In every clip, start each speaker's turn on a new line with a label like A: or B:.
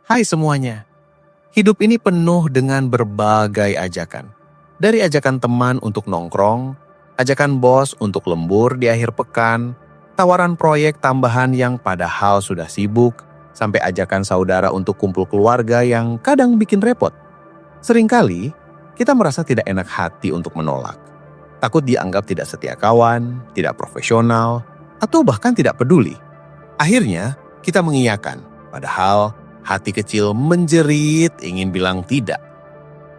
A: Hai semuanya, hidup ini penuh dengan berbagai ajakan. Dari ajakan teman untuk nongkrong, ajakan bos untuk lembur di akhir pekan, tawaran proyek tambahan yang padahal sudah sibuk, sampai ajakan saudara untuk kumpul keluarga yang kadang bikin repot. Seringkali, kita merasa tidak enak hati untuk menolak. Takut dianggap tidak setia kawan, tidak profesional, atau bahkan tidak peduli. Akhirnya, kita mengiyakan, padahal hati kecil menjerit ingin bilang tidak.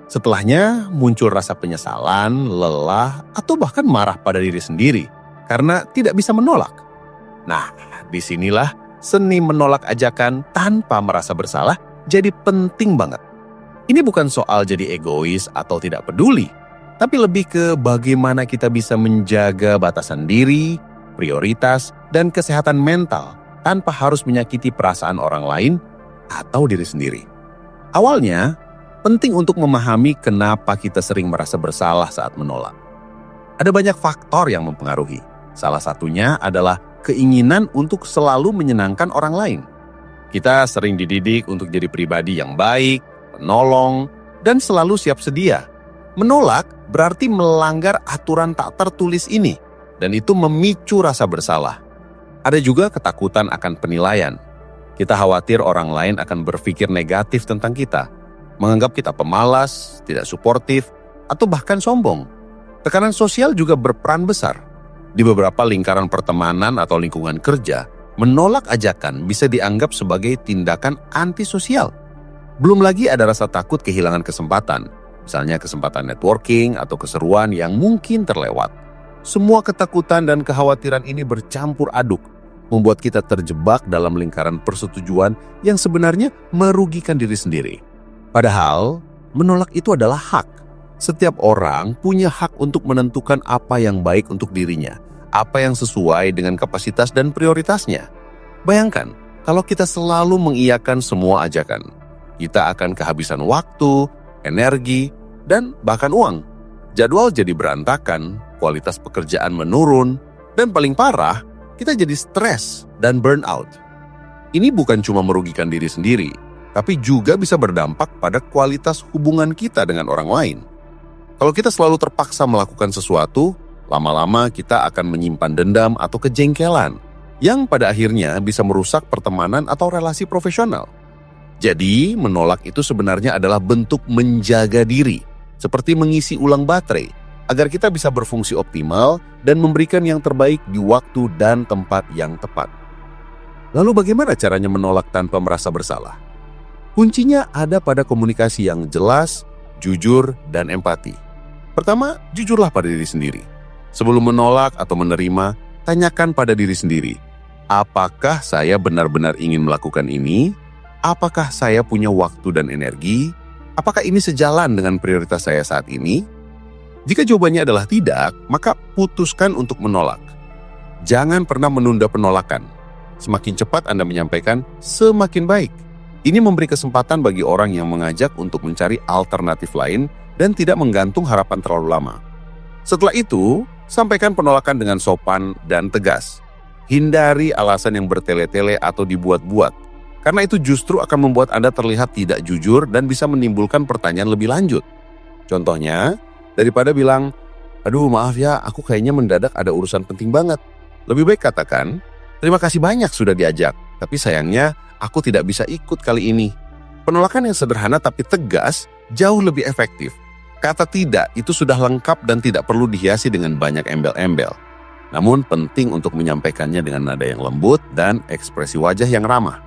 A: Setelahnya muncul rasa penyesalan, lelah, atau bahkan marah pada diri sendiri karena tidak bisa menolak. Nah, disinilah seni menolak ajakan tanpa merasa bersalah jadi penting banget. Ini bukan soal jadi egois atau tidak peduli, tapi lebih ke bagaimana kita bisa menjaga batasan diri, prioritas, dan kesehatan mental tanpa harus menyakiti perasaan orang lain atau diri sendiri. Awalnya, penting untuk memahami kenapa kita sering merasa bersalah saat menolak. Ada banyak faktor yang mempengaruhi. Salah satunya adalah keinginan untuk selalu menyenangkan orang lain. Kita sering dididik untuk jadi pribadi yang baik, penolong, dan selalu siap sedia. Menolak berarti melanggar aturan tak tertulis ini, dan itu memicu rasa bersalah. Ada juga ketakutan akan penilaian. Kita khawatir orang lain akan berpikir negatif tentang kita, menganggap kita pemalas, tidak suportif, atau bahkan sombong. Tekanan sosial juga berperan besar. Di beberapa lingkaran pertemanan atau lingkungan kerja, menolak ajakan bisa dianggap sebagai tindakan antisosial. Belum lagi ada rasa takut kehilangan kesempatan, misalnya kesempatan networking atau keseruan yang mungkin terlewat. Semua ketakutan dan kekhawatiran ini bercampur aduk, membuat kita terjebak dalam lingkaran persetujuan yang sebenarnya merugikan diri sendiri. Padahal, menolak itu adalah hak. Setiap orang punya hak untuk menentukan apa yang baik untuk dirinya, apa yang sesuai dengan kapasitas dan prioritasnya. Bayangkan, kalau kita selalu mengiyakan semua ajakan, kita akan kehabisan waktu, energi, dan bahkan uang. Jadwal jadi berantakan, kualitas pekerjaan menurun, dan paling parah, kita jadi stres dan burnout. Ini bukan cuma merugikan diri sendiri, tapi juga bisa berdampak pada kualitas hubungan kita dengan orang lain. Kalau kita selalu terpaksa melakukan sesuatu, lama-lama kita akan menyimpan dendam atau kejengkelan, yang pada akhirnya bisa merusak pertemanan atau relasi profesional. Jadi, menolak itu sebenarnya adalah bentuk menjaga diri, seperti mengisi ulang baterai, agar kita bisa berfungsi optimal dan memberikan yang terbaik di waktu dan tempat yang tepat. Lalu bagaimana caranya menolak tanpa merasa bersalah? Kuncinya ada pada komunikasi yang jelas, jujur, dan empati. Pertama, jujurlah pada diri sendiri. Sebelum menolak atau menerima, tanyakan pada diri sendiri, apakah saya benar-benar ingin melakukan ini? Apakah saya punya waktu dan energi? Apakah ini sejalan dengan prioritas saya saat ini? Jika jawabannya adalah tidak, maka putuskan untuk menolak. Jangan pernah menunda penolakan. Semakin cepat Anda menyampaikan, semakin baik. Ini memberi kesempatan bagi orang yang mengajak untuk mencari alternatif lain dan tidak menggantung harapan terlalu lama. Setelah itu, sampaikan penolakan dengan sopan dan tegas. Hindari alasan yang bertele-tele atau dibuat-buat, karena itu justru akan membuat Anda terlihat tidak jujur dan bisa menimbulkan pertanyaan lebih lanjut. Contohnya, daripada bilang, aduh maaf ya, aku kayaknya mendadak ada urusan penting banget. Lebih baik katakan, terima kasih banyak sudah diajak, tapi sayangnya aku tidak bisa ikut kali ini. Penolakan yang sederhana tapi tegas jauh lebih efektif. Kata tidak itu sudah lengkap dan tidak perlu dihiasi dengan banyak embel-embel. Namun penting untuk menyampaikannya dengan nada yang lembut dan ekspresi wajah yang ramah.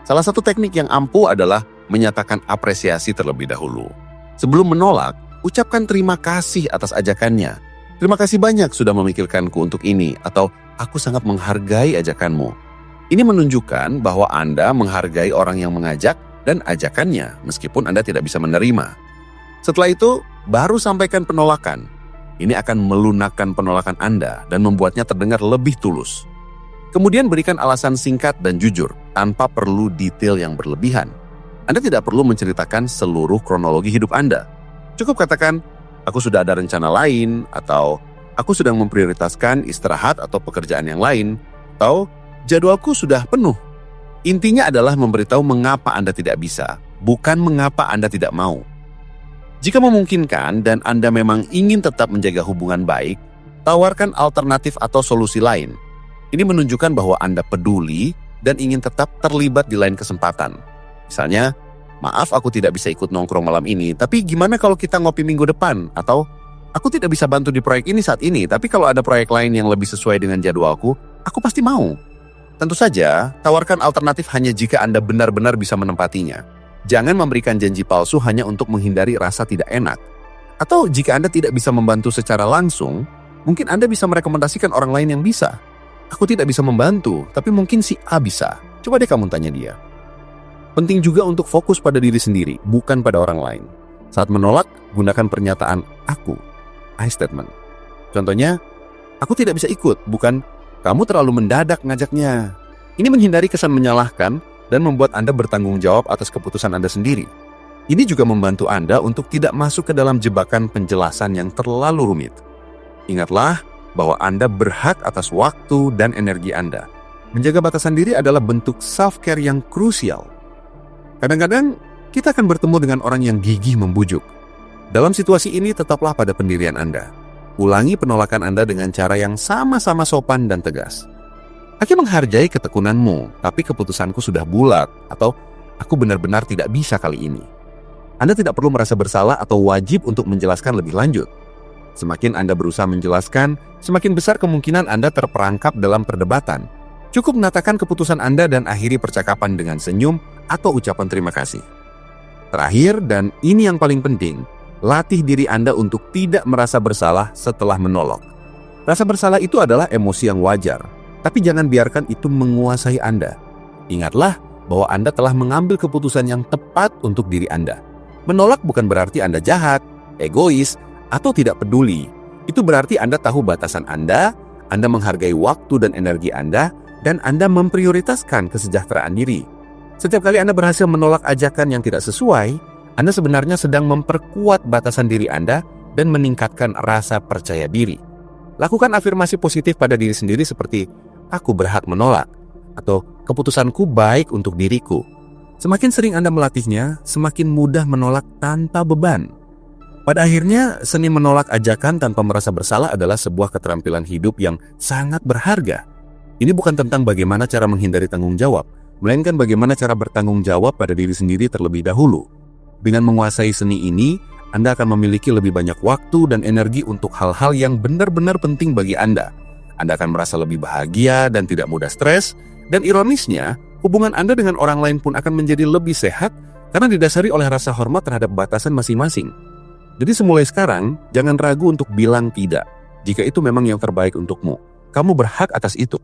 A: Salah satu teknik yang ampuh adalah menyatakan apresiasi terlebih dahulu. Sebelum menolak, ucapkan terima kasih atas ajakannya. Terima kasih banyak sudah memikirkanku untuk ini, atau aku sangat menghargai ajakanmu. Ini menunjukkan bahwa Anda menghargai orang yang mengajak dan ajakannya, meskipun Anda tidak bisa menerima. Setelah itu, baru sampaikan penolakan. Ini akan melunakkan penolakan Anda dan membuatnya terdengar lebih tulus. Kemudian berikan alasan singkat dan jujur, tanpa perlu detail yang berlebihan. Anda tidak perlu menceritakan seluruh kronologi hidup Anda. Cukup katakan, aku sudah ada rencana lain, atau aku sedang memprioritaskan istirahat atau pekerjaan yang lain, atau jadwalku sudah penuh.
B: Intinya adalah memberitahu mengapa Anda tidak bisa, bukan mengapa Anda tidak mau. Jika memungkinkan dan Anda memang ingin tetap menjaga hubungan baik, tawarkan alternatif atau solusi lain. Ini menunjukkan bahwa Anda peduli dan ingin tetap terlibat di lain kesempatan. Misalnya, maaf aku tidak bisa ikut nongkrong malam ini, tapi gimana kalau kita ngopi minggu depan? Atau, aku tidak bisa bantu di proyek ini saat ini, tapi kalau ada proyek lain yang lebih sesuai dengan jadwalku, aku pasti mau. Tentu saja, tawarkan alternatif hanya jika Anda benar-benar bisa menempatinya. Jangan memberikan janji palsu hanya untuk menghindari rasa tidak enak. Atau jika Anda tidak bisa membantu secara langsung, mungkin Anda bisa merekomendasikan orang lain yang bisa. Aku tidak bisa membantu, tapi mungkin si A bisa. Coba deh kamu tanya dia. Penting juga untuk fokus pada diri sendiri, bukan pada orang lain. Saat menolak, gunakan pernyataan aku, I statement. Contohnya, aku tidak bisa ikut, bukan kamu terlalu mendadak ngajaknya. Ini menghindari kesan menyalahkan dan membuat Anda bertanggung jawab atas keputusan Anda sendiri. Ini juga membantu Anda untuk tidak masuk ke dalam jebakan penjelasan yang terlalu rumit. Ingatlah bahwa Anda berhak atas waktu dan energi Anda. Menjaga batasan diri adalah bentuk self-care yang krusial. Kadang-kadang kita akan bertemu dengan orang yang gigih membujuk. Dalam situasi ini tetaplah pada pendirian Anda. Ulangi penolakan Anda dengan cara yang sama-sama sopan dan tegas. Aku menghargai ketekunanmu, tapi keputusanku sudah bulat, atau aku benar-benar tidak bisa kali ini. Anda tidak perlu merasa bersalah atau wajib untuk menjelaskan lebih lanjut. Semakin Anda berusaha menjelaskan, semakin besar kemungkinan Anda terperangkap dalam perdebatan. Cukup mengatakan keputusan Anda dan akhiri percakapan dengan senyum atau ucapan terima kasih. Terakhir, dan ini yang paling penting, latih diri Anda untuk tidak merasa bersalah setelah menolak. Rasa bersalah itu adalah emosi yang wajar, tapi jangan biarkan itu menguasai Anda. Ingatlah bahwa Anda telah mengambil keputusan yang tepat untuk diri Anda. Menolak bukan berarti Anda jahat, egois, atau tidak peduli. Itu berarti Anda tahu batasan Anda menghargai waktu dan energi Anda, dan Anda memprioritaskan kesejahteraan diri. Setiap kali Anda berhasil menolak ajakan yang tidak sesuai, Anda sebenarnya sedang memperkuat batasan diri Anda dan meningkatkan rasa percaya diri. Lakukan afirmasi positif pada diri sendiri seperti, aku berhak menolak, atau keputusanku baik untuk diriku. Semakin sering Anda melatihnya, semakin mudah menolak tanpa beban. Pada akhirnya, seni menolak ajakan tanpa merasa bersalah adalah sebuah keterampilan hidup yang sangat berharga. Ini bukan tentang bagaimana cara menghindari tanggung jawab, melainkan bagaimana cara bertanggung jawab pada diri sendiri terlebih dahulu. Dengan menguasai seni ini, Anda akan memiliki lebih banyak waktu dan energi untuk hal-hal yang benar-benar penting bagi Anda. Anda akan merasa lebih bahagia dan tidak mudah stres, dan ironisnya, hubungan Anda dengan orang lain pun akan menjadi lebih sehat karena didasari oleh rasa hormat terhadap batasan masing-masing. Jadi semulai sekarang, jangan ragu untuk bilang tidak, jika itu memang yang terbaik untukmu. Kamu berhak atas itu.